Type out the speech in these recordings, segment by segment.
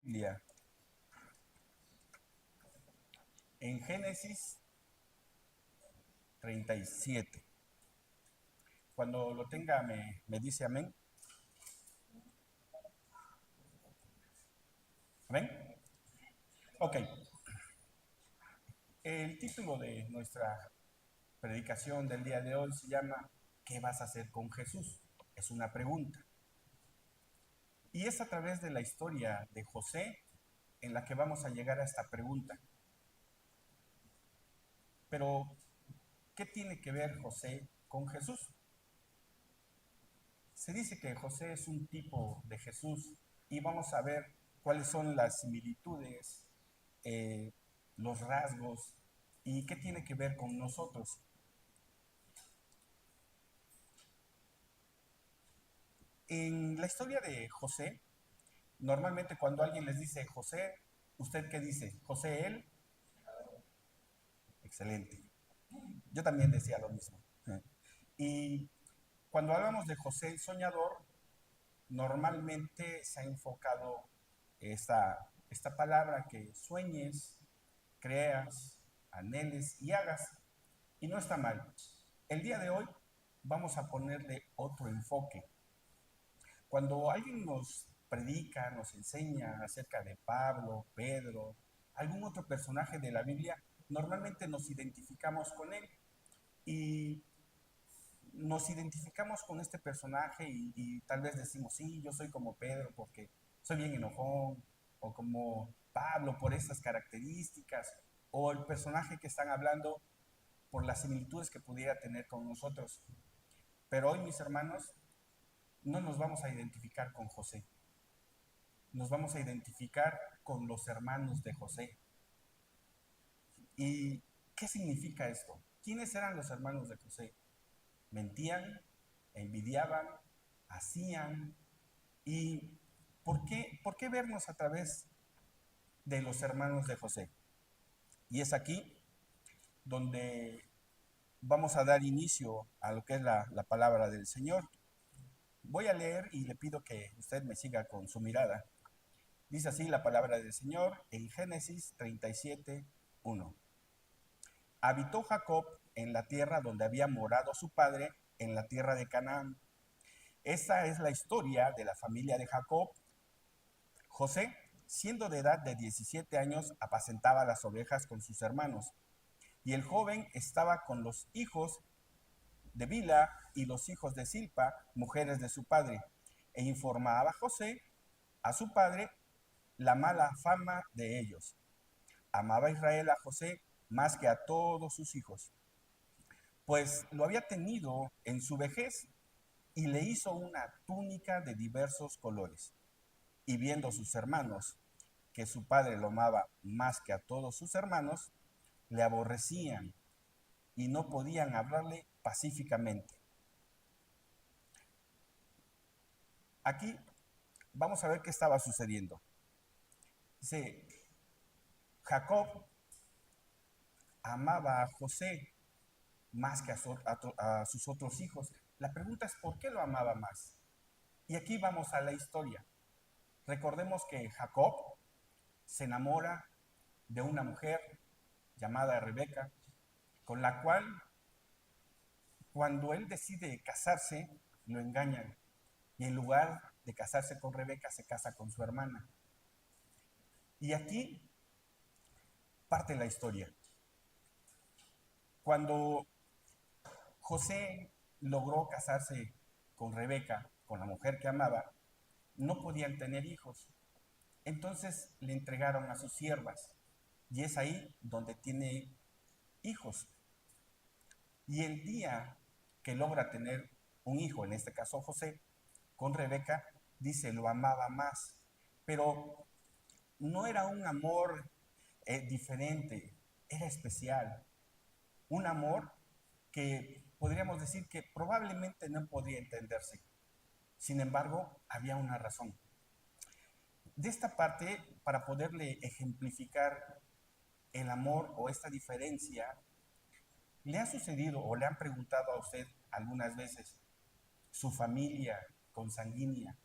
Biblia, en Génesis 37. Cuando lo tenga me dice amén. ¿Amén? Ok. El título de nuestra predicación del día de hoy se llama ¿Qué vas a hacer con Jesús? Es una pregunta. Y es a través de la historia de José en la que vamos a llegar a esta pregunta. Pero, ¿qué tiene que ver José con Jesús? Se dice que José es un tipo de Jesús y vamos a ver cuáles son las similitudes, eh, los rasgos y qué tiene que ver con nosotros. En la historia de José, normalmente cuando alguien les dice José, ¿usted qué dice? ¿José él? Excelente. Yo también decía lo mismo. Y cuando hablamos de José el soñador, normalmente se ha enfocado esta palabra que sueñes, creas, anheles y hagas. Y no está mal. El día de hoy vamos a ponerle otro enfoque. Cuando alguien nos predica, nos enseña acerca de Pablo, Pedro, algún otro personaje de la Biblia, normalmente nos identificamos con él y nos identificamos con este personaje y tal vez decimos, sí, yo soy como Pedro porque soy bien enojón, o como Pablo por estas características, o el personaje que están hablando por las similitudes que pudiera tener con nosotros. Pero hoy, mis hermanos, no nos vamos a identificar con José, nos vamos a identificar con los hermanos de José. ¿Y qué significa esto? ¿Quiénes eran los hermanos de José? Mentían, envidiaban, hacían. ¿Y por qué vernos a través de los hermanos de José? Y es aquí donde vamos a dar inicio a lo que es la palabra del Señor. Voy a leer y le pido que usted me siga con su mirada. Dice así la palabra del Señor en Génesis 37, 1. Habitó Jacob en la tierra donde había morado su padre, en la tierra de Canaán. Esta es la historia de la familia de Jacob. José, siendo de edad de 17 años, apacentaba las ovejas con sus hermanos, y el joven estaba con los hijos de Bila y los hijos de Silpa, mujeres de su padre, e informaba a José, a su padre, la mala fama de ellos. Amaba Israel a José más que a todos sus hijos, pues lo había tenido en su vejez y le hizo una túnica de diversos colores. Y viendo sus hermanos que su padre lo amaba más que a todos sus hermanos, le aborrecían y no podían hablarle pacíficamente. Aquí vamos a ver qué estaba sucediendo. Dice, Jacob amaba a José más que a sus otros hijos. La pregunta es, ¿por qué lo amaba más? Y aquí vamos a la historia. Recordemos que Jacob se enamora de una mujer llamada Rebeca, con la cual cuando él decide casarse, lo engañan. Y en lugar de casarse con Rebeca, se casa con su hermana. Y aquí parte la historia. Cuando José logró casarse con Rebeca, con la mujer que amaba, no podían tener hijos. Entonces le entregaron a sus siervas. Y es ahí donde tiene hijos. Y el día que logra tener un hijo, en este caso José, con Rebeca, dice, lo amaba más. Pero no era un amor diferente, era especial. Un amor que podríamos decir que probablemente no podía entenderse. Sin embargo, había una razón. De esta parte, para poderle ejemplificar el amor o esta diferencia, ¿le ha sucedido o le han preguntado a usted algunas veces su familia consanguínea?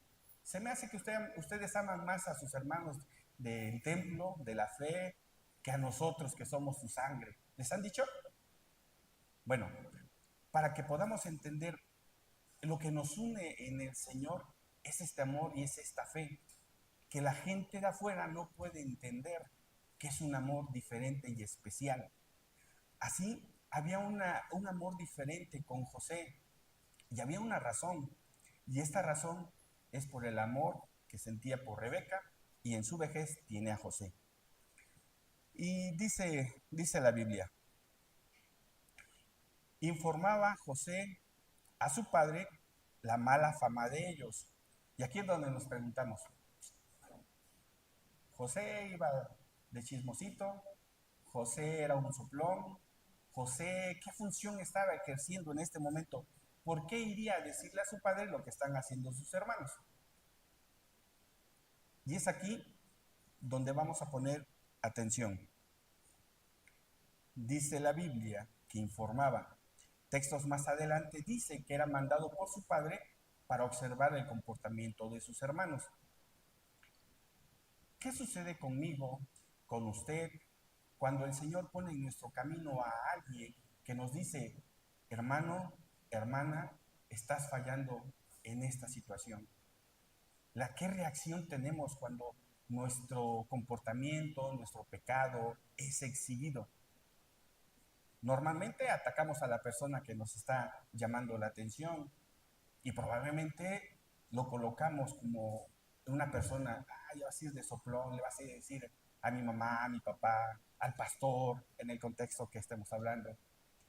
Se me hace que ustedes aman más a sus hermanos del templo, de la fe, que a nosotros que somos su sangre. ¿Les han dicho? Bueno, para que podamos entender lo que nos une en el Señor es este amor y es esta fe, que la gente de afuera no puede entender que es un amor diferente y especial. Así había un amor diferente con José y había una razón, y esta razón es por el amor que sentía por Rebeca y en su vejez tiene a José. Y dice la Biblia, informaba José a su padre la mala fama de ellos. Y aquí es donde nos preguntamos, José iba de chismosito, José era un soplón, José, ¿qué función estaba ejerciendo en este momento? ¿Por qué iría a decirle a su padre lo que están haciendo sus hermanos? Y es aquí donde vamos a poner atención. Dice la Biblia que informaba. Textos más adelante dice que era mandado por su padre para observar el comportamiento de sus hermanos. ¿Qué sucede conmigo, con usted, cuando el Señor pone en nuestro camino a alguien que nos dice, hermano, hermana, estás fallando en esta situación? ¿Qué reacción tenemos cuando nuestro comportamiento, nuestro pecado es exhibido? Normalmente atacamos a la persona que nos está llamando la atención y probablemente lo colocamos como una persona, ay, así es de soplón, le vas a decir a mi mamá, a mi papá, al pastor, en el contexto que estemos hablando.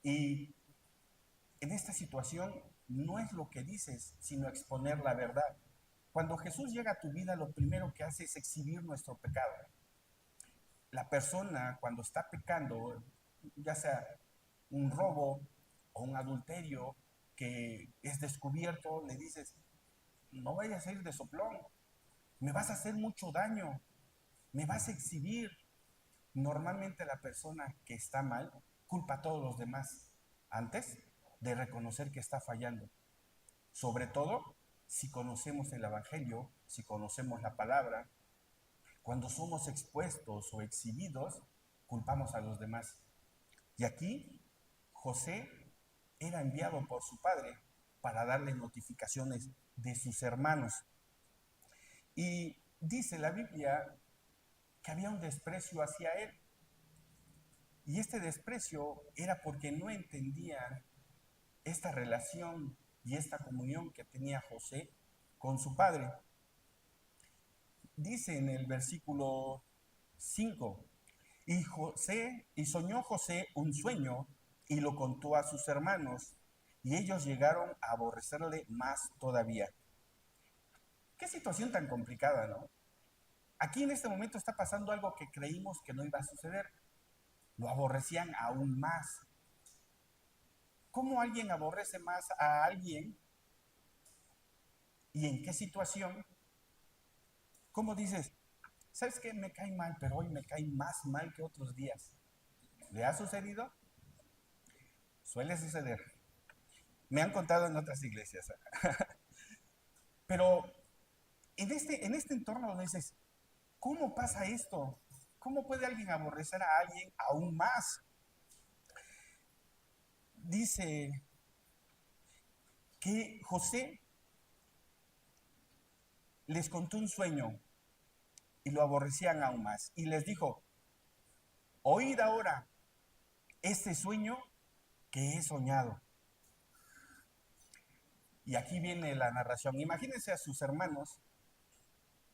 Y en esta situación no es lo que dices, sino exponer la verdad. Cuando Jesús llega a tu vida, lo primero que hace es exhibir nuestro pecado. La persona cuando está pecando, ya sea un robo o un adulterio que es descubierto, le dices, no vayas a ir de soplón, me vas a hacer mucho daño, me vas a exhibir. Normalmente la persona que está mal culpa a todos los demás antes de reconocer que está fallando. Sobre todo si conocemos el Evangelio, si conocemos la palabra, cuando somos expuestos o exhibidos, culpamos a los demás. Y aquí José era enviado por su padre para darle notificaciones de sus hermanos. Y dice la Biblia que había un desprecio hacia él. Y este desprecio era porque no entendían esta relación y esta comunión que tenía José con su padre. Dice en el versículo 5, y soñó José un sueño y lo contó a sus hermanos, y ellos llegaron a aborrecerle más todavía. Qué situación tan complicada, ¿no? Aquí en este momento está pasando algo que creímos que no iba a suceder. Lo aborrecían aún más. ¿Cómo alguien aborrece más a alguien? ¿Y en qué situación? ¿Cómo dices, sabes qué? Me cae mal, pero hoy me cae más mal que otros días? ¿Le ha sucedido? Suele suceder. Me han contado en otras iglesias. Pero en este entorno dices, ¿cómo pasa esto? ¿Cómo puede alguien aborrecer a alguien aún más? Dice que José les contó un sueño y lo aborrecían aún más. Y les dijo, oíd ahora este sueño que he soñado. Y aquí viene la narración. Imagínense a sus hermanos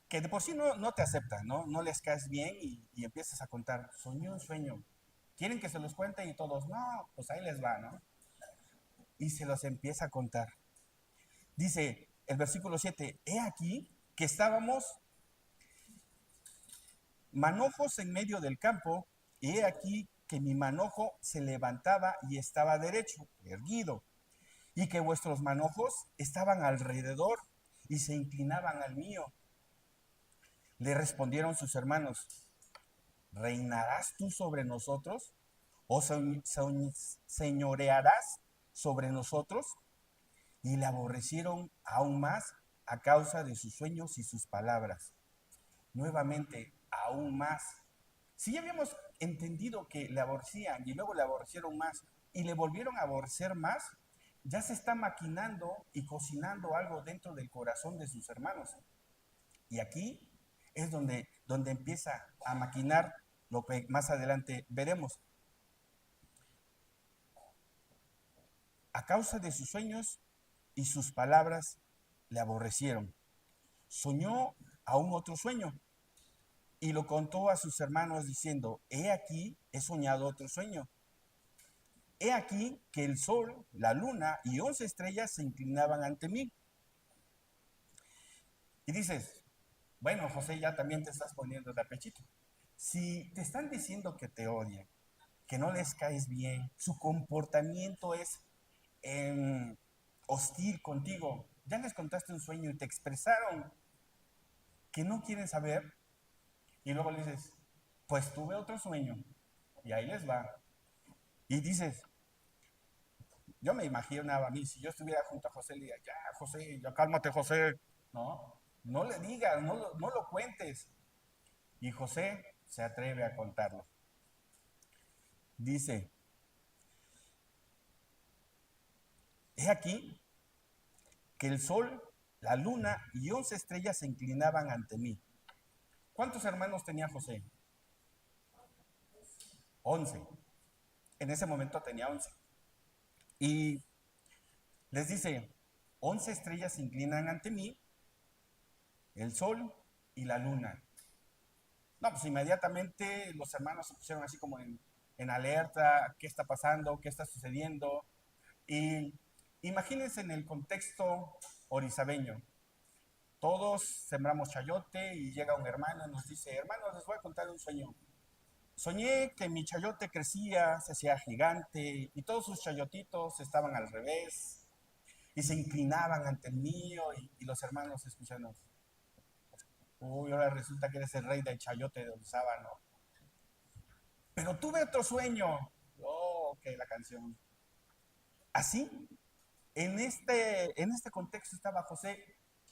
que de por sí no te aceptan, ¿no? No les caes bien y empiezas a contar, soñé un sueño. Quieren que se los cuente y todos, no, pues ahí les va, ¿no? Y se los empieza a contar. Dice el versículo 7, he aquí que estábamos manojos en medio del campo, y he aquí que mi manojo se levantaba y estaba derecho, erguido, y que vuestros manojos estaban alrededor y se inclinaban al mío. Le respondieron sus hermanos, ¿reinarás tú sobre nosotros? ¿O señorearás sobre nosotros? Y le aborrecieron aún más a causa de sus sueños y sus palabras. Nuevamente aún más. Si ya habíamos entendido que le aborrecían y luego le aborrecieron más y le volvieron a aborrecer más, ya se está maquinando y cocinando algo dentro del corazón de sus hermanos. Y aquí es donde empieza a maquinar lo que más adelante veremos. A causa de sus sueños y sus palabras le aborrecieron. Soñó aún otro sueño y lo contó a sus hermanos diciendo, he aquí, he soñado otro sueño. He aquí que el sol, la luna y 11 estrellas se inclinaban ante mí. Y dices, bueno, José, ya también te estás poniendo de apechito. Si te están diciendo que te odian, que no les caes bien, su comportamiento es hostil contigo, ya les contaste un sueño y te expresaron que no quieren saber, y luego le dices, pues tuve otro sueño, y ahí les va. Y dices, yo me imaginaba a mí, si yo estuviera junto a José, le diría, ya, José, ya cálmate, José. No, no le digas, no lo cuentes. Y José se atreve a contarlo. Dice, he aquí que el sol, la luna y 11 estrellas se inclinaban ante mí. ¿Cuántos hermanos tenía José? 11. En ese momento tenía 11. Y les dice, 11 estrellas se inclinan ante mí, el sol y la luna. No, pues inmediatamente los hermanos se pusieron así como en alerta, ¿qué está pasando? ¿Qué está sucediendo? Y imagínense en el contexto orizabeño. Todos sembramos chayote y llega un hermano y nos dice, hermanos, les voy a contar un sueño. Soñé que mi chayote crecía, se hacía gigante y todos sus chayotitos estaban al revés y se inclinaban ante el mío y los hermanos escuchando. Uy, ahora resulta que eres el rey del chayote de Orizaba, ¿no? Pero tuve otro sueño. Oh, ok, la canción. Así, en este contexto estaba José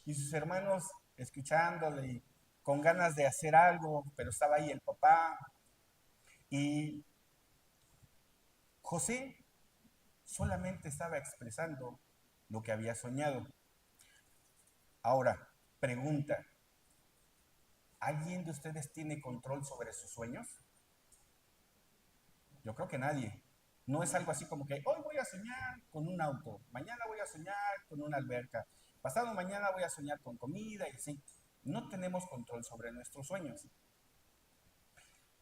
y sus hermanos escuchándole y con ganas de hacer algo, pero estaba ahí el papá. Y José solamente estaba expresando lo que había soñado. Ahora, pregunta, ¿alguien de ustedes tiene control sobre sus sueños? Yo creo que nadie. No es algo así como que hoy voy a soñar con un auto, mañana voy a soñar con una alberca, pasado mañana voy a soñar con comida y así. No tenemos control sobre nuestros sueños.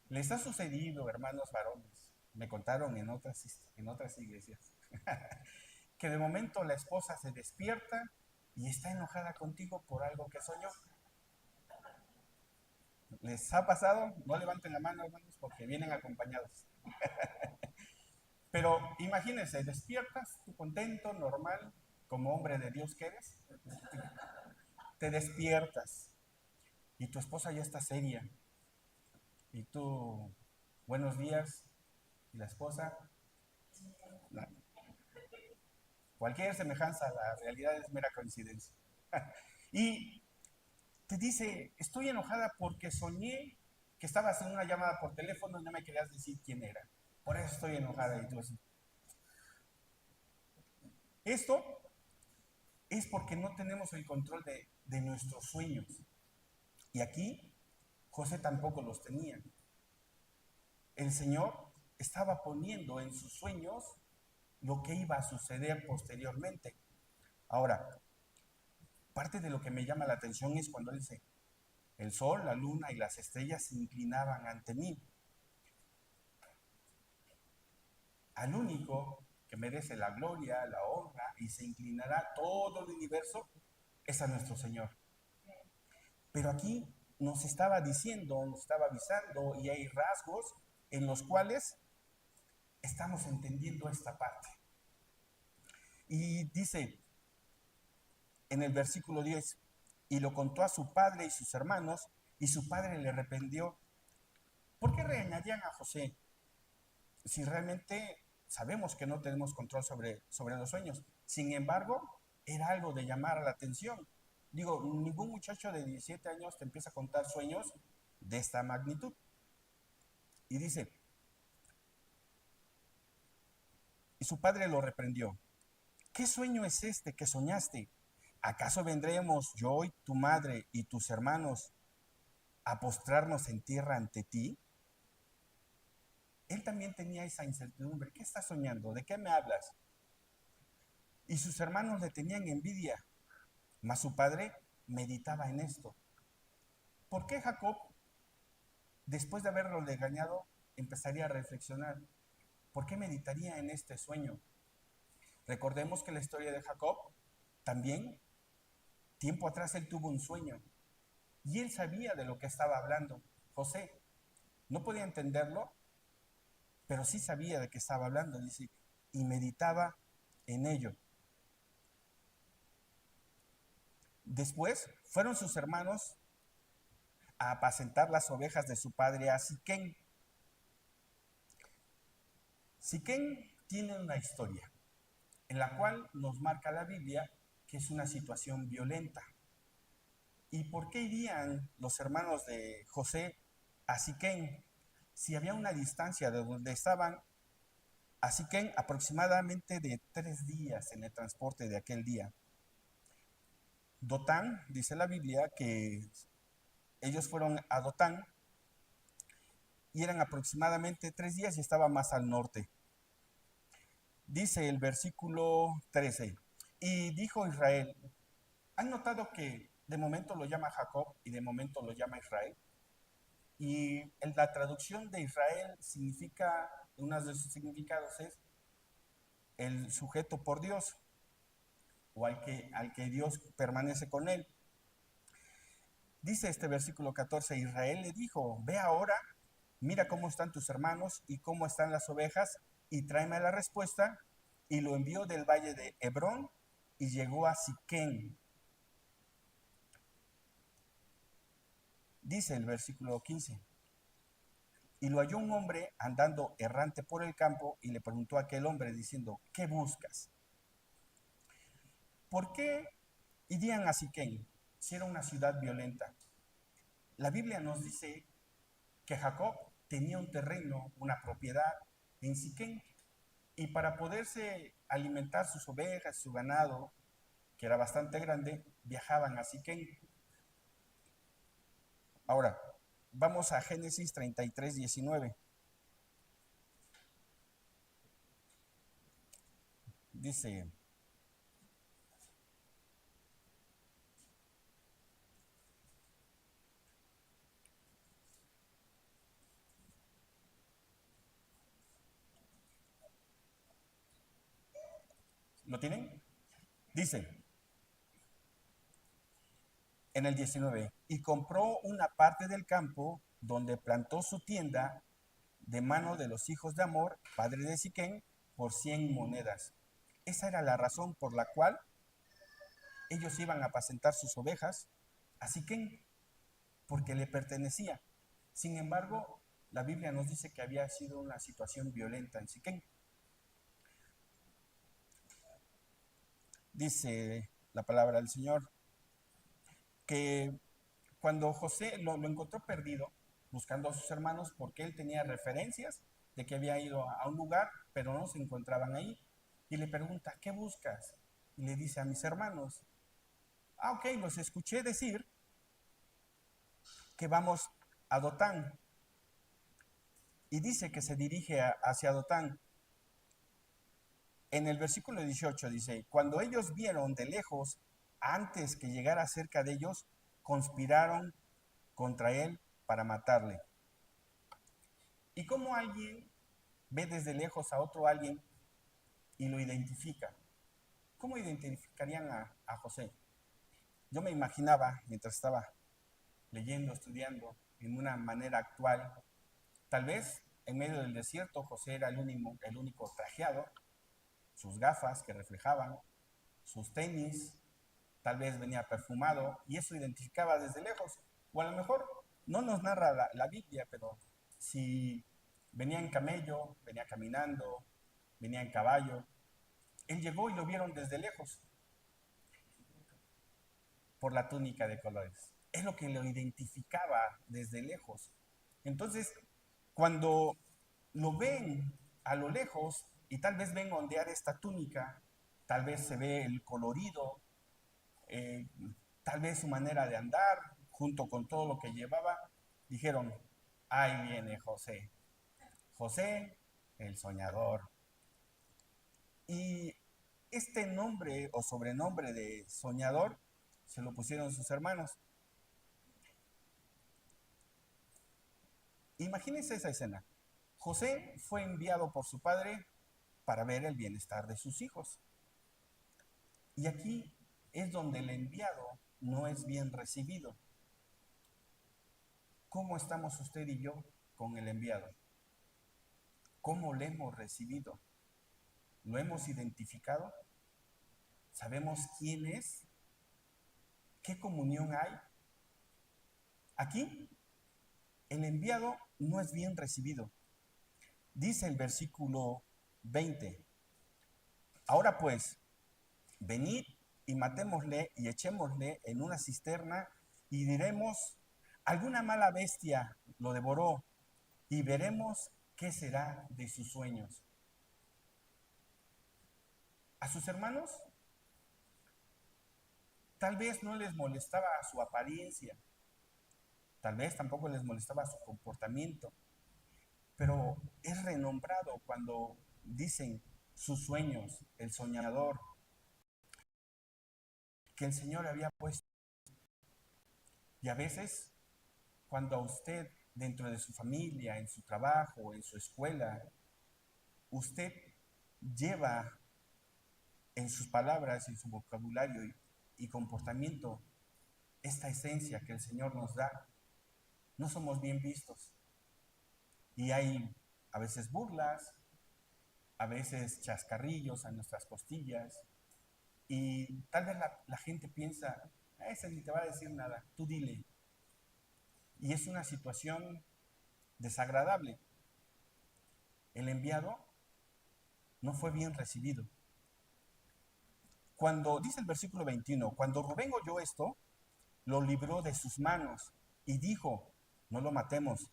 ¿Les ha sucedido, hermanos varones? Me contaron en otras iglesias, que de momento la esposa se despierta y está enojada contigo por algo que soñó. ¿Les ha pasado? No levanten la mano, hermanos, porque vienen acompañados. Pero imagínense, despiertas, tú contento, normal, como hombre de Dios que eres, te despiertas y tu esposa ya está seria y tú, buenos días, y la esposa, no. Cualquier semejanza a la realidad es mera coincidencia. Y te dice, estoy enojada porque soñé que estabas en una llamada por teléfono y no me querías decir quién era. Por eso estoy enojada. Y tú así. Esto es porque no tenemos el control de nuestros sueños. Y aquí José tampoco los tenía. El Señor estaba poniendo en sus sueños lo que iba a suceder posteriormente. Ahora, parte de lo que me llama la atención es cuando él dice, el sol, la luna y las estrellas se inclinaban ante mí. Al único que merece la gloria, la honra y se inclinará todo el universo es a nuestro Señor. Pero aquí nos estaba diciendo, nos estaba avisando y hay rasgos en los cuales estamos entendiendo esta parte. Y dice en el versículo 10, y lo contó a su padre y sus hermanos, y su padre le reprendió. ¿Por qué regañarían a José si realmente sabemos que no tenemos control sobre los sueños? Sin embargo, era algo de llamar a la atención. Digo, ningún muchacho de 17 años te empieza a contar sueños de esta magnitud. Y dice, y su padre lo reprendió. ¿Qué sueño es este que soñaste? ¿Acaso vendremos yo y tu madre y tus hermanos a postrarnos en tierra ante ti? Él también tenía esa incertidumbre. ¿Qué estás soñando? ¿De qué me hablas? Y sus hermanos le tenían envidia, mas su padre meditaba en esto. ¿Por qué Jacob, después de haberlo regañado, empezaría a reflexionar? ¿Por qué meditaría en este sueño? Recordemos que la historia de Jacob también, tiempo atrás, él tuvo un sueño y él sabía de lo que estaba hablando. José no podía entenderlo, pero sí sabía de qué estaba hablando, dice, y meditaba en ello. Después fueron sus hermanos a apacentar las ovejas de su padre a Siquén. Siquén tiene una historia en la cual nos marca la Biblia que es una situación violenta. ¿Y por qué irían los hermanos de José a Siquén si había una distancia de donde estaban a Siquén aproximadamente de 3 días en el transporte de aquel día? Dotán, dice la Biblia, que ellos fueron a Dotán y eran aproximadamente 3 días y estaba más al norte. Dice el versículo 13, y dijo Israel, ¿han notado que de momento lo llama Jacob y de momento lo llama Israel? Y en la traducción de Israel significa, uno de sus significados es el sujeto por Dios, o al que Dios permanece con él. Dice este versículo 14, Israel le dijo, ve ahora, mira cómo están tus hermanos y cómo están las ovejas, y tráeme la respuesta. Y lo envió del valle de Hebrón y llegó a Siquén. Dice el versículo 15, y lo halló un hombre andando errante por el campo y le preguntó a aquel hombre diciendo, ¿qué buscas? ¿Por qué irían a Siquén si era una ciudad violenta? La Biblia nos dice que Jacob tenía un terreno, una propiedad en Siquén, y para poderse alimentar sus ovejas, su ganado, que era bastante grande, viajaban a Siquén. Ahora, vamos a Génesis 33, 19. Dice, ¿lo tienen? Dice, en el 19, y compró una parte del campo donde plantó su tienda de mano de los hijos de Amor, padre de Siquén, por 100 monedas. Esa era la razón por la cual ellos iban a apacentar sus ovejas a Siquén, porque le pertenecía. Sin embargo, la Biblia nos dice que había sido una situación violenta en Siquén. Dice la palabra del Señor que cuando José lo encontró perdido, buscando a sus hermanos, porque él tenía referencias de que había ido a un lugar, pero no se encontraban ahí, y le pregunta, ¿qué buscas? Y le dice a mis hermanos, ok, los escuché decir que vamos a Dotán. Y dice que se dirige hacia Dotán. En el versículo 18 dice, cuando ellos vieron de lejos, antes que llegara cerca de ellos, conspiraron contra él para matarle. ¿Y cómo alguien ve desde lejos a otro alguien y lo identifica? ¿Cómo identificarían a José? Yo me imaginaba, mientras estaba leyendo, estudiando, en una manera actual, tal vez en medio del desierto José era el único trajeado, sus gafas que reflejaban, sus tenis, tal vez venía perfumado y eso identificaba desde lejos. O a lo mejor no nos narra la Biblia, pero si venía en camello, venía caminando, venía en caballo, él llegó y lo vieron desde lejos por la túnica de colores. es lo que lo identificaba desde lejos. Entonces, cuando lo ven a lo lejos y tal vez ven ondear esta túnica, tal vez se ve el colorido, eh, tal vez su manera de andar, junto con todo lo que llevaba, dijeron, ahí viene José, José el soñador. Y este nombre o sobrenombre de soñador se lo pusieron sus hermanos. Imagínense esa escena. José fue enviado por su padre para ver el bienestar de sus hijos. Y aquí es donde el enviado no es bien recibido. ¿Cómo estamos usted y yo con el enviado? ¿Cómo le hemos recibido? ¿Lo hemos identificado? ¿Sabemos quién es? ¿Qué comunión hay? Aquí, el enviado no es bien recibido. Dice el versículo 20, ahora pues, venid y matémosle y echémosle en una cisterna y diremos, alguna mala bestia lo devoró y veremos qué será de sus sueños. A sus hermanos tal vez no les molestaba su apariencia, tal vez tampoco les molestaba su comportamiento, pero es renombrado cuando dicen sus sueños, el soñador, que el Señor había puesto. Y a veces, cuando a usted, dentro de su familia, en su trabajo, en su escuela, usted lleva en sus palabras, en su vocabulario y comportamiento esta esencia que el Señor nos da, no somos bien vistos. Y hay a veces burlas, a veces chascarrillos a nuestras costillas, y tal vez la gente piensa, ese ni te va a decir nada, tú dile. Y es una situación desagradable. El enviado no fue bien recibido. Cuando, dice el versículo 21, cuando Rubén oyó esto, lo libró de sus manos y dijo, no lo matemos.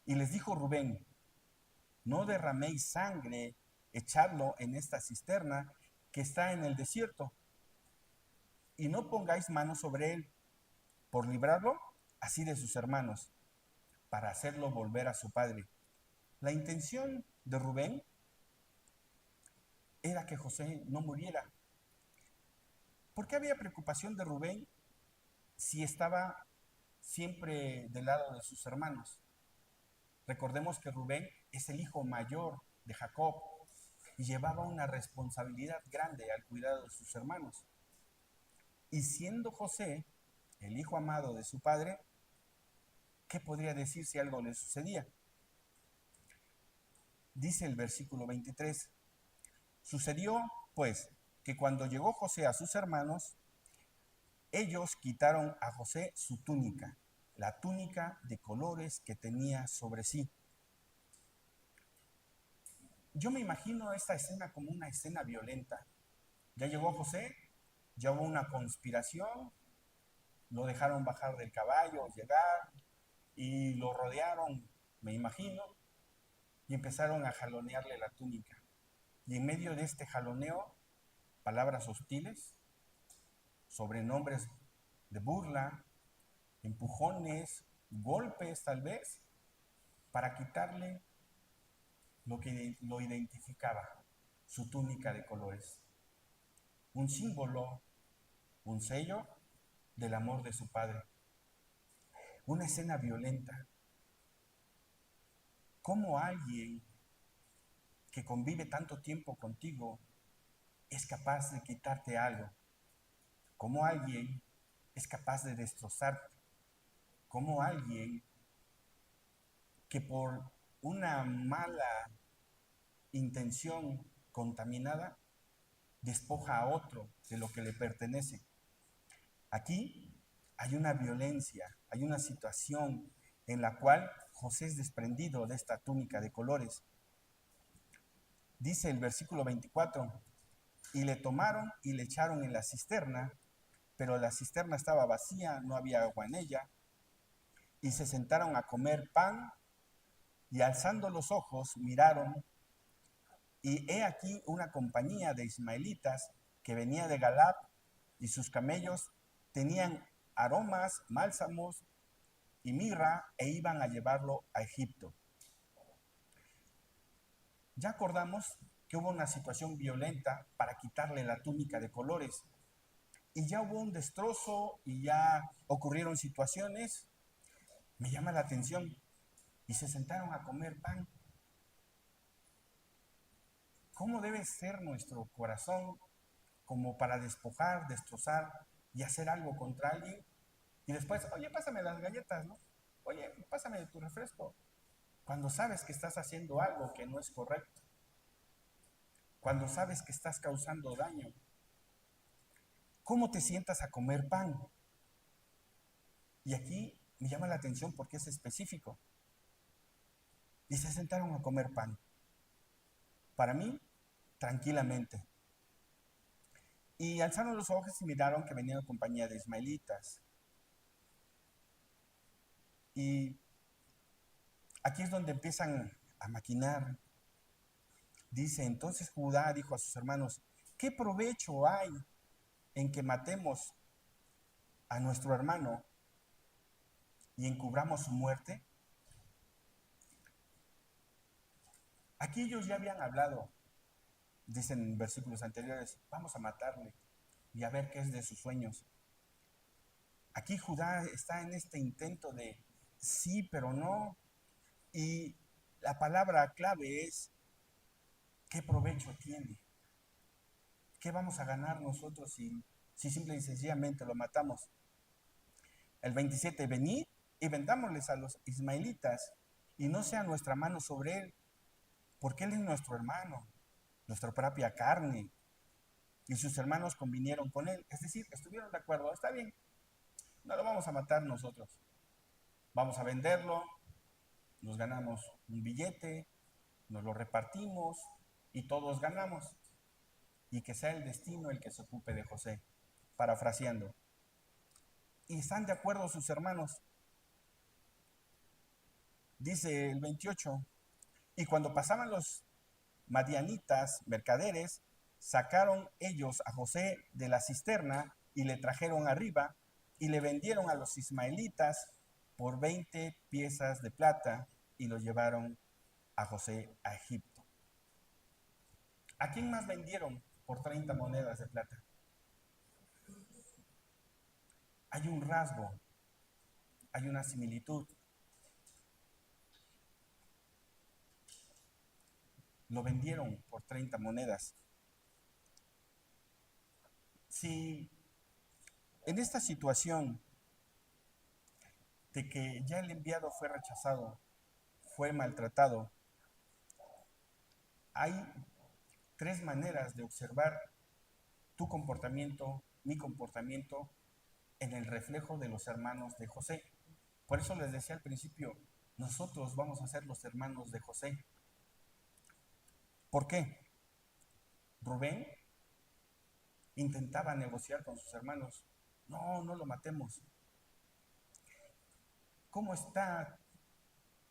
Y les dijo Rubén, no derraméis sangre, echadlo en esta cisterna que está en el desierto, y no pongáis mano sobre él, por librarlo así de sus hermanos, para hacerlo volver a su padre. La intención de Rubén era que José no muriera. ¿Por qué había preocupación de Rubén si estaba siempre del lado de sus hermanos? Recordemos que Rubén es el hijo mayor de Jacob y llevaba una responsabilidad grande al cuidado de sus hermanos. Y siendo José el hijo amado de su padre, ¿qué podría decir si algo le sucedía? Dice el versículo 23, sucedió pues que cuando llegó José a sus hermanos, ellos quitaron a José su túnica, la túnica de colores que tenía sobre sí. Yo me imagino esta escena como una escena violenta. Ya llegó José, ya hubo una conspiración, lo dejaron bajar del caballo, llegar y lo rodearon, me imagino, y empezaron a jalonearle la túnica. Y en medio de este jaloneo, palabras hostiles, sobrenombres de burla, empujones, golpes tal vez, para quitarle lo que lo identificaba, su túnica de colores. Un símbolo, un sello del amor de su padre. Una escena violenta. ¿Cómo alguien que convive tanto tiempo contigo es capaz de quitarte algo? ¿Cómo alguien es capaz de destrozarte? ¿Cómo alguien que por una mala intención contaminada despoja a otro de lo que le pertenece? Aquí hay una violencia, hay una situación en la cual José es desprendido de esta túnica de colores. Dice el versículo 24, y le tomaron y le echaron en la cisterna, pero la cisterna estaba vacía, no había agua en ella, y se sentaron a comer pan, y alzando los ojos miraron, y he aquí una compañía de ismaelitas que venía de Galad, y sus camellos tenían aromas, bálsamos y mirra, e iban a llevarlo a Egipto. Ya acordamos que hubo una situación violenta para quitarle la túnica de colores, y ya hubo un destrozo y ya ocurrieron situaciones. Me llama la atención, y se sentaron a comer pan. ¿Cómo debe ser nuestro corazón como para despojar, destrozar y hacer algo contra alguien? Y después, oye, pásame las galletas, ¿no? Oye, pásame tu refresco. Cuando sabes que estás haciendo algo que no es correcto, cuando sabes que estás causando daño, ¿cómo te sientas a comer pan? Y aquí me llama la atención porque es específico. Y se sentaron a comer pan. Para mí, tranquilamente. Y alzaron los ojos y miraron que venían en compañía de ismaelitas. Y aquí es donde empiezan a maquinar. Dice, entonces Judá dijo a sus hermanos, ¿qué provecho hay en que matemos a nuestro hermano y encubramos su muerte? Aquí ellos ya habían hablado, dicen en versículos anteriores, vamos a matarle y a ver qué es de sus sueños. Aquí Judá está en este intento de sí, pero no. Y la palabra clave es, ¿qué provecho tiene? ¿Qué vamos a ganar nosotros si simple y sencillamente lo matamos? El 27, venid y vendámosles a los ismaelitas y no sea nuestra mano sobre él, porque él es nuestro hermano, nuestra propia carne. Y sus hermanos convinieron con él, es decir, estuvieron de acuerdo, está bien, no lo vamos a matar nosotros, vamos a venderlo, nos ganamos un billete, nos lo repartimos y todos ganamos. Y que sea el destino el que se ocupe de José, parafraseando. Y están de acuerdo sus hermanos. Dice el 28, y cuando pasaban los madianitas, mercaderes, sacaron ellos a José de la cisterna y le trajeron arriba y le vendieron a los ismaelitas por 20 piezas de plata y lo llevaron a José a Egipto. ¿A quién más vendieron por 30 monedas de plata? Hay un rasgo, hay una similitud. Lo vendieron por 30 monedas. Si en esta situación de que ya el enviado fue rechazado, fue maltratado, hay tres maneras de observar tu comportamiento, mi comportamiento, en el reflejo de los hermanos de José. Por eso les decía al principio, nosotros vamos a ser los hermanos de José. ¿Por qué? Rubén intentaba negociar con sus hermanos. No, no lo matemos. ¿Cómo está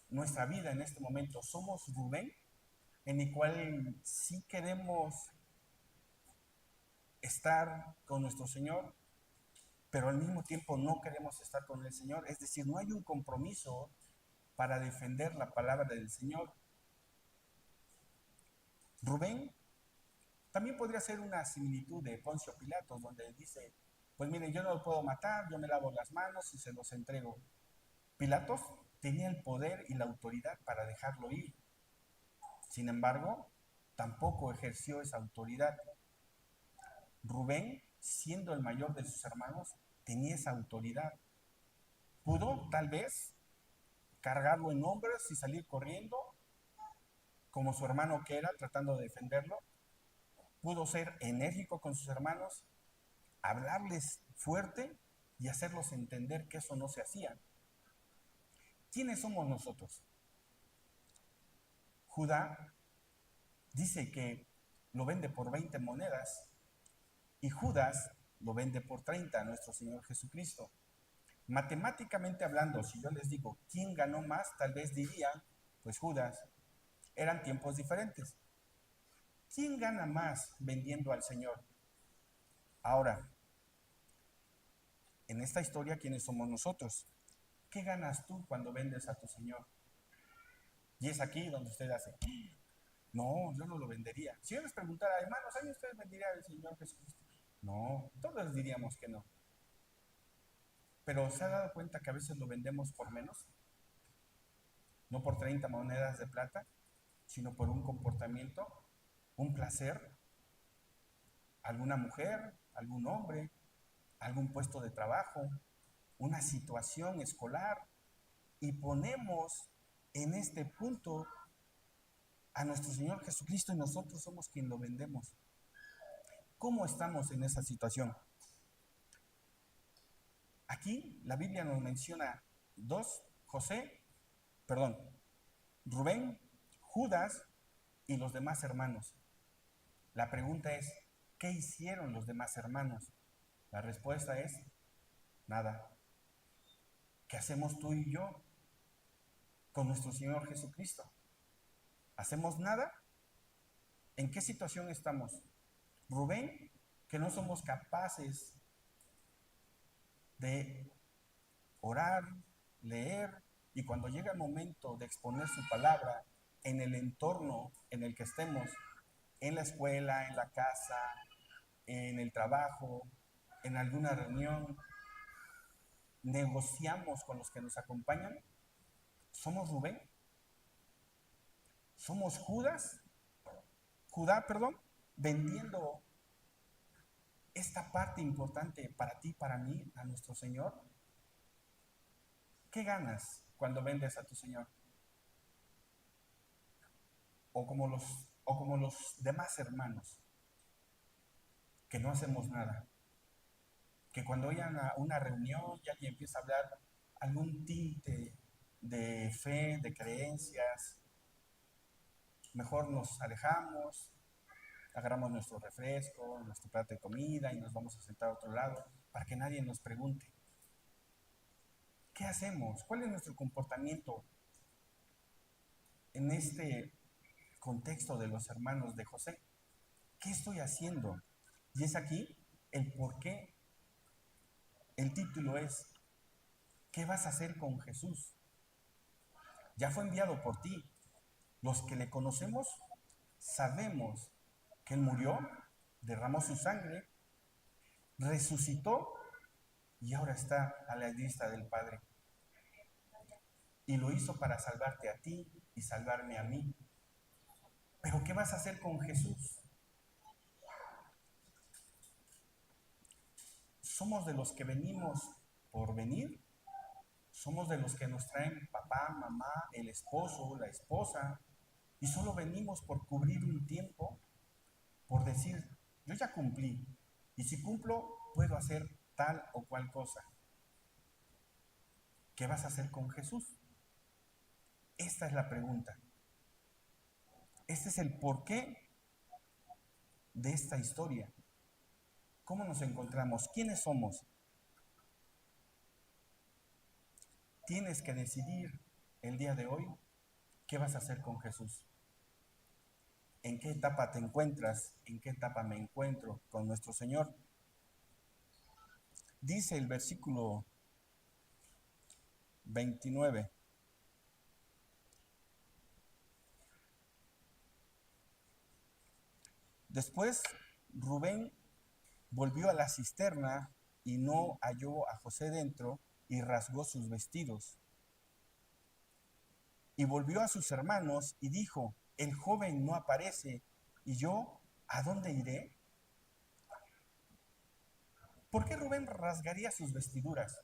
nuestra vida en este momento? ¿Somos Rubén, en el cual sí queremos estar con nuestro Señor, pero al mismo tiempo no queremos estar con el Señor? Es decir, no hay un compromiso para defender la palabra del Señor. Rubén también podría ser una similitud de Poncio Pilatos, donde dice, pues miren, yo no lo puedo matar, yo me lavo las manos y se los entrego. Pilatos tenía el poder y la autoridad para dejarlo ir. Sin embargo, tampoco ejerció esa autoridad. Rubén, siendo el mayor de sus hermanos, tenía esa autoridad. Pudo, tal vez, cargarlo en hombros y salir corriendo, como su hermano que era, tratando de defenderlo. Pudo ser enérgico con sus hermanos, hablarles fuerte y hacerlos entender que eso no se hacía. ¿Quiénes somos nosotros? Judá dice que lo vende por 20 monedas y Judas lo vende por 30 a nuestro Señor Jesucristo. Matemáticamente hablando, si yo les digo quién ganó más, tal vez dirían, pues Judas. Eran tiempos diferentes. ¿Quién gana más vendiendo al Señor? Ahora, en esta historia, ¿quiénes somos nosotros? ¿Qué ganas tú cuando vendes a tu Señor? Y es aquí donde usted hace, no, yo no lo vendería. Si yo les preguntara, hermanos, ¿alguien de ustedes vendería al Señor Jesucristo? No, todos diríamos que no. Pero ¿se ha dado cuenta que a veces lo vendemos por menos? No por 30 monedas de plata, sino por un comportamiento, un placer, alguna mujer, algún hombre, algún puesto de trabajo, una situación escolar, y ponemos en este punto a nuestro Señor Jesucristo y nosotros somos quien lo vendemos. ¿Cómo estamos en esa situación? Aquí la Biblia nos menciona dos, Rubén, Judas y los demás hermanos. La pregunta es, ¿qué hicieron los demás hermanos? La respuesta es, nada. ¿Qué hacemos tú y yo con nuestro Señor Jesucristo? ¿Hacemos nada? ¿En qué situación estamos? Rubén, que no somos capaces de orar, leer, y cuando llega el momento de exponer su palabra en el entorno en el que estemos, en la escuela, en la casa, en el trabajo, en alguna reunión, negociamos con los que nos acompañan. ¿Somos Rubén? ¿Somos Judá, vendiendo esta parte importante para ti, para mí, a nuestro Señor? ¿Qué ganas cuando vendes a tu Señor? O como los demás hermanos, que no hacemos nada. Que cuando hay una reunión y alguien empieza a hablar algún tinte de fe, de creencias, mejor nos alejamos, agarramos nuestro refresco, nuestro plato de comida y nos vamos a sentar a otro lado para que nadie nos pregunte. ¿Qué hacemos? ¿Cuál es nuestro comportamiento en este contexto de los hermanos de José? ¿Qué estoy haciendo? Y es aquí el por qué el título es, ¿qué vas a hacer con Jesús? Ya fue enviado por ti. Los que le conocemos sabemos que Él murió, derramó su sangre, resucitó y ahora está a la diestra del Padre. Y lo hizo para salvarte a ti y salvarme a mí. Pero ¿qué vas a hacer con Jesús? ¿Somos de los que venimos por venir? ¿Somos de los que nos traen papá, mamá, el esposo, la esposa, y solo venimos por cubrir un tiempo, por decir, yo ya cumplí, y si cumplo, puedo hacer tal o cual cosa? ¿Qué vas a hacer con Jesús? Esta es la pregunta. Este es el porqué de esta historia. ¿Cómo nos encontramos? ¿Quiénes somos? Tienes que decidir el día de hoy qué vas a hacer con Jesús. ¿En qué etapa te encuentras? ¿En qué etapa me encuentro con nuestro Señor? Dice el versículo 29. Después Rubén volvió a la cisterna y no halló a José dentro y rasgó sus vestidos. Y volvió a sus hermanos y dijo, el joven no aparece, ¿y yo a dónde iré? ¿Por qué Rubén rasgaría sus vestiduras?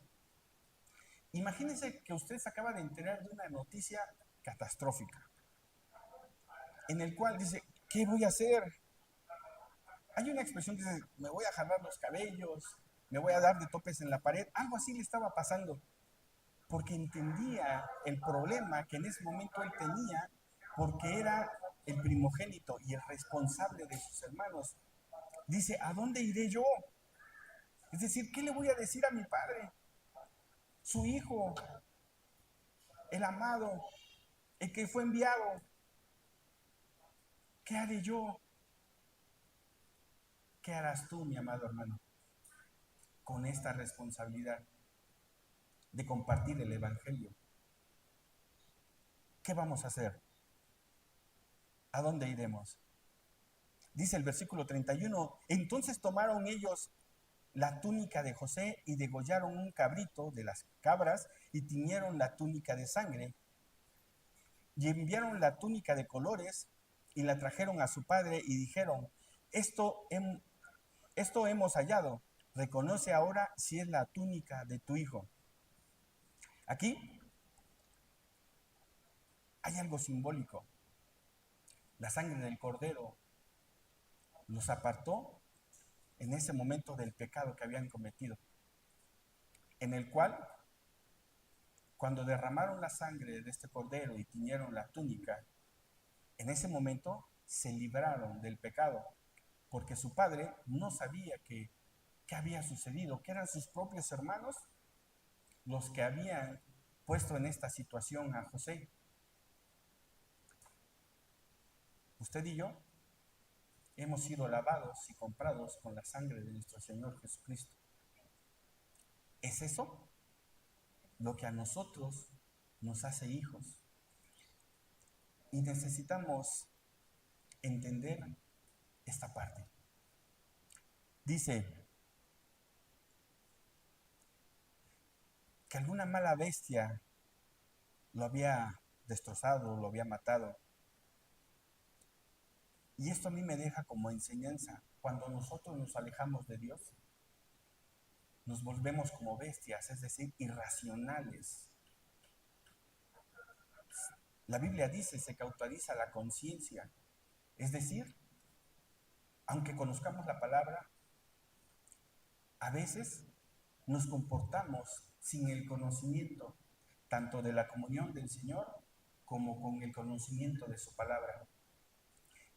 Imagínense que usted se acaba de enterar de una noticia catastrófica, en el cual dice, ¿qué voy a hacer? Hay una expresión que dice, me voy a jalar los cabellos, me voy a dar de topes en la pared. Algo así le estaba pasando, porque entendía el problema que en ese momento él tenía, porque era el primogénito y el responsable de sus hermanos. Dice, ¿a dónde iré yo? Es decir, ¿qué le voy a decir a mi padre? Su hijo, el amado, el que fue enviado. ¿Qué haré yo? ¿Qué harás tú, mi amado hermano, con esta responsabilidad de compartir el Evangelio? ¿Qué vamos a hacer? ¿A dónde iremos? Dice el versículo 31, entonces tomaron ellos la túnica de José y degollaron un cabrito de las cabras y tiñeron la túnica de sangre y enviaron la túnica de colores y la trajeron a su padre y dijeron, esto, esto hemos hallado, reconoce ahora si es la túnica de tu hijo. Aquí hay algo simbólico. La sangre del cordero los apartó en ese momento del pecado que habían cometido, en el cual, cuando derramaron la sangre de este cordero y tiñeron la túnica, en ese momento se libraron del pecado, porque su padre no sabía qué había sucedido, que eran sus propios hermanos los que habían puesto en esta situación a José. Usted y yo hemos sido lavados y comprados con la sangre de nuestro Señor Jesucristo. ¿Es eso lo que a nosotros nos hace hijos? Y necesitamos entender esta parte. Dice que alguna mala bestia lo había destrozado, lo había matado. Y esto a mí me deja como enseñanza. Cuando nosotros nos alejamos de Dios, nos volvemos como bestias, es decir, irracionales. La Biblia dice, se cauteriza la conciencia. Es decir, aunque conozcamos la palabra, a veces nos comportamos sin el conocimiento, tanto de la comunión del Señor como con el conocimiento de su palabra.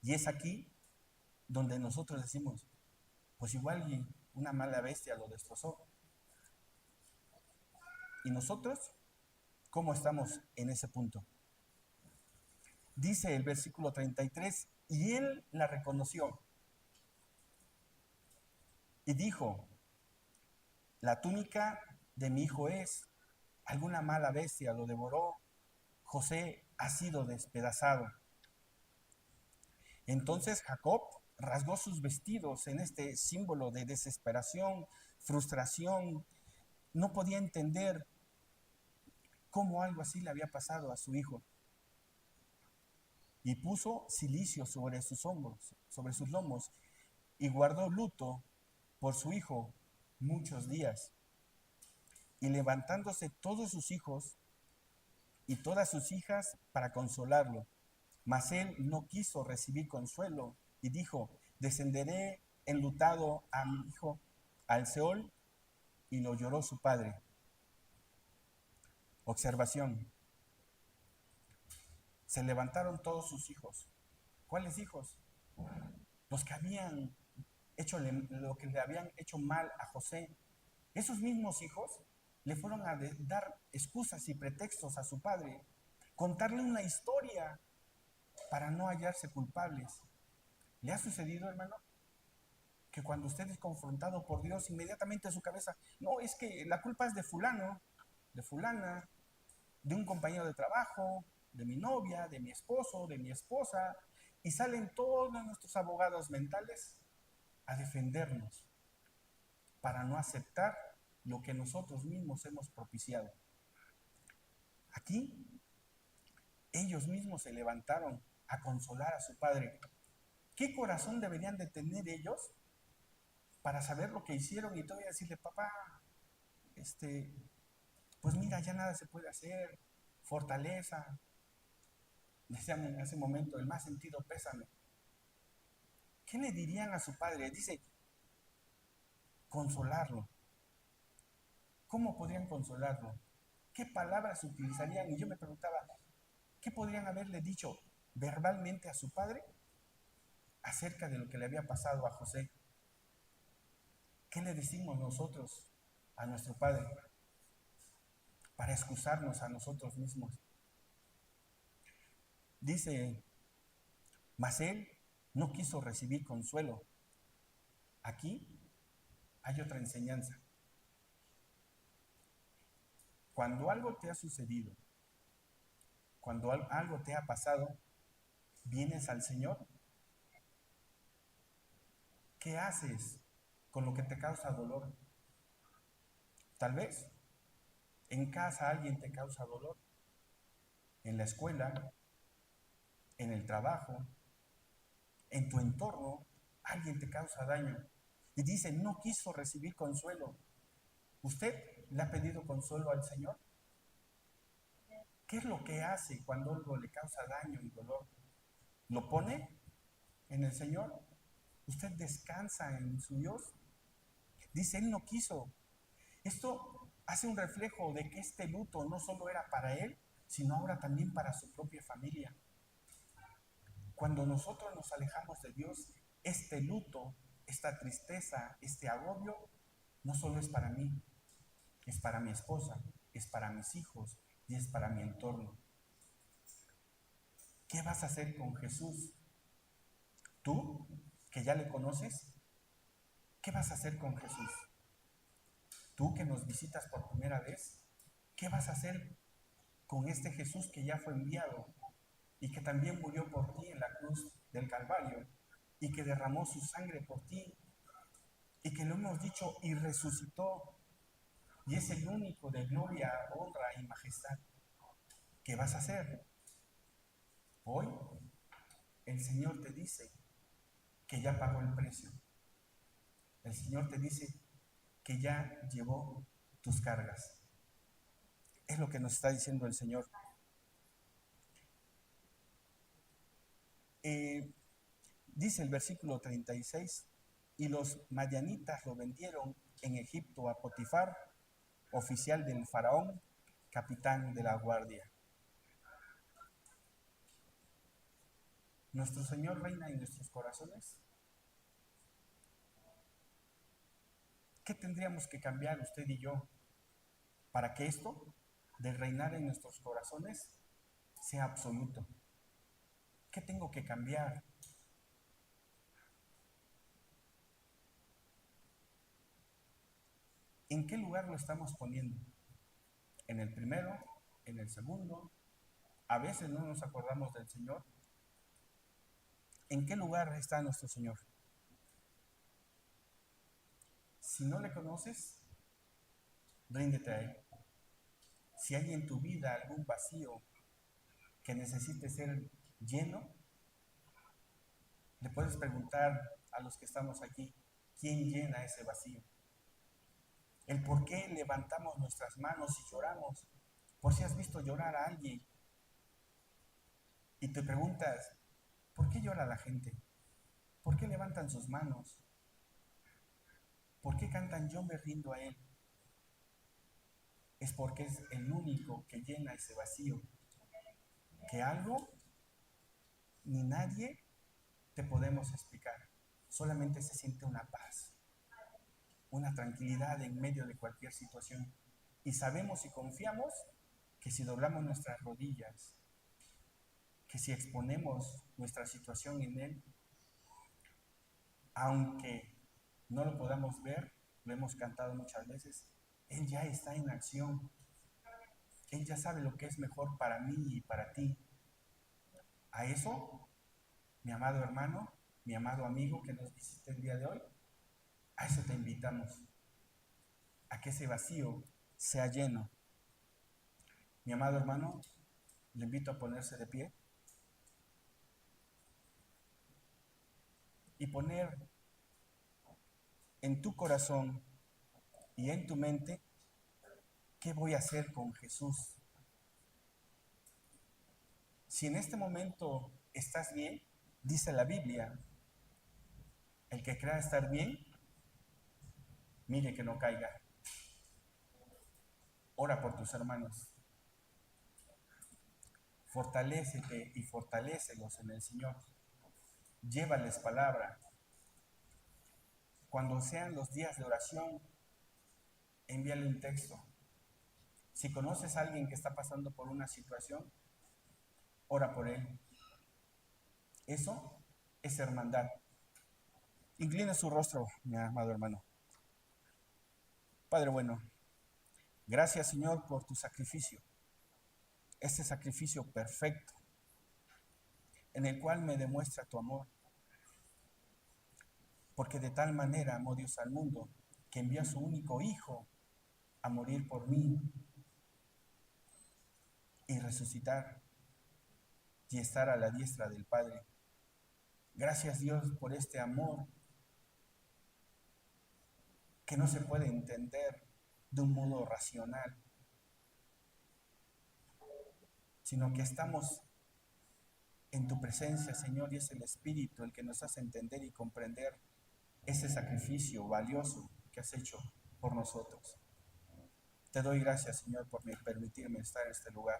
Y es aquí donde nosotros decimos, pues igual una mala bestia lo destrozó. ¿Y nosotros cómo estamos en ese punto? Dice el versículo 33, y él la reconoció y dijo, la túnica de mi hijo es, alguna mala bestia lo devoró, José ha sido despedazado. Entonces Jacob rasgó sus vestidos en este símbolo de desesperación, frustración. No podía entender cómo algo así le había pasado a su hijo. Y puso cilicio sobre sus hombros, sobre sus lomos, y guardó luto por su hijo muchos días. Y levantándose todos sus hijos y todas sus hijas para consolarlo. Mas él no quiso recibir consuelo y dijo, descenderé enlutado a mi hijo al Seol, y lo lloró su padre. Observación. Se levantaron todos sus hijos. ¿Cuáles hijos? Los que habían hecho lo que le habían hecho mal a José. Esos mismos hijos le fueron a dar excusas y pretextos a su padre, contarle una historia para no hallarse culpables. ¿Le ha sucedido, hermano? Que cuando usted es confrontado por Dios, inmediatamente su cabeza, no, es que la culpa es de fulano, de fulana, de un compañero de trabajo, de mi novia, de mi esposo, de mi esposa, y salen todos nuestros abogados mentales a defendernos para no aceptar lo que nosotros mismos hemos propiciado. Aquí, ellos mismos se levantaron a consolar a su padre. ¿Qué corazón deberían de tener ellos para saber lo que hicieron y todavía decirle, papá, pues mira, ya nada se puede hacer, fortaleza? Decían en ese momento, el más sentido pésame. ¿Qué le dirían a su padre? Dice, consolarlo. ¿Cómo podrían consolarlo? ¿Qué palabras utilizarían? Y yo me preguntaba, ¿qué podrían haberle dicho verbalmente a su padre acerca de lo que le había pasado a José? ¿Qué le decimos nosotros a nuestro Padre para excusarnos a nosotros mismos? Dice, mas él no quiso recibir consuelo. Aquí hay otra enseñanza. Cuando algo te ha sucedido, cuando algo te ha pasado, vienes al Señor. ¿Qué haces con lo que te causa dolor? Tal vez en casa alguien te causa dolor, en la escuela, en el trabajo, en tu entorno, alguien te causa daño. Y dice, no quiso recibir consuelo. ¿Usted le ha pedido consuelo al Señor? ¿Qué es lo que hace cuando algo le causa daño y dolor? ¿Lo pone en el Señor? ¿Usted descansa en su Dios? Dice, Él no quiso. Esto hace un reflejo de que este luto no solo era para Él, sino ahora también para su propia familia. Cuando nosotros nos alejamos de Dios, este luto, esta tristeza, este agobio, no solo es para mí, es para mi esposa, es para mis hijos y es para mi entorno. ¿Qué vas a hacer con Jesús? Tú, que ya le conoces, ¿qué vas a hacer con Jesús? Tú que nos visitas por primera vez, ¿qué vas a hacer con este Jesús que ya fue enviado y que también murió por ti en la cruz del Calvario y que derramó su sangre por ti y que lo hemos dicho y resucitó y es el único de gloria, honra y majestad? ¿Qué vas a hacer? Hoy el Señor te dice que ya pagó el precio. El Señor te dice que ya llevó tus cargas. Es lo que nos está diciendo el Señor. Dice el versículo 36, y los madianitas lo vendieron en Egipto a Potifar, oficial del faraón, capitán de la guardia. ¿Nuestro Señor reina en nuestros corazones? ¿Qué tendríamos que cambiar usted y yo para que esto de reinar en nuestros corazones sea absoluto? ¿Qué tengo que cambiar? ¿En qué lugar lo estamos poniendo? ¿En el primero? ¿En el segundo? A veces no nos acordamos del Señor. ¿En qué lugar está nuestro Señor? Si no le conoces, ríndete a Él. Si hay en tu vida algún vacío que necesite ser lleno, le puedes preguntar a los que estamos aquí, ¿quién llena ese vacío? El por qué levantamos nuestras manos y lloramos. Por si has visto llorar a alguien y te preguntas, ¿por qué llora la gente? ¿Por qué levantan sus manos? ¿Por qué cantan yo me rindo a Él? Es porque es el único que llena ese vacío, que algo ni nadie te podemos explicar. Solamente se siente una paz, una tranquilidad en medio de cualquier situación. Y sabemos y confiamos que si doblamos nuestras rodillas, que si exponemos nuestra situación en Él, aunque no lo podamos ver, lo hemos cantado muchas veces, Él ya está en acción. Él ya sabe lo que es mejor para mí y para ti. A eso, mi amado hermano, mi amado amigo que nos visita el día de hoy, a eso te invitamos, a que ese vacío sea lleno. Mi amado hermano, le invito a ponerse de pie y poner en tu corazón y en tu mente, ¿qué voy a hacer con Jesús? Si en este momento estás bien, dice la Biblia, el que crea estar bien, mire que no caiga. Ora por tus hermanos. Fortalécete y fortalécelos en el Señor. Llévales palabra. Cuando sean los días de oración, envíale un texto. Si conoces a alguien que está pasando por una situación, ora por él. Eso es hermandad. Inclina su rostro, mi amado hermano. Padre bueno, gracias, Señor, por tu sacrificio. Este sacrificio perfecto, en el cual me demuestra tu amor. Porque de tal manera amó Dios al mundo, que envió a su único Hijo a morir por mí y resucitar y estar a la diestra del Padre. Gracias, Dios, por este amor que no se puede entender de un modo racional, sino que estamos en tu presencia, Señor, y es el Espíritu el que nos hace entender y comprender ese sacrificio valioso que has hecho por nosotros. Te doy gracias, Señor, por permitirme estar en este lugar.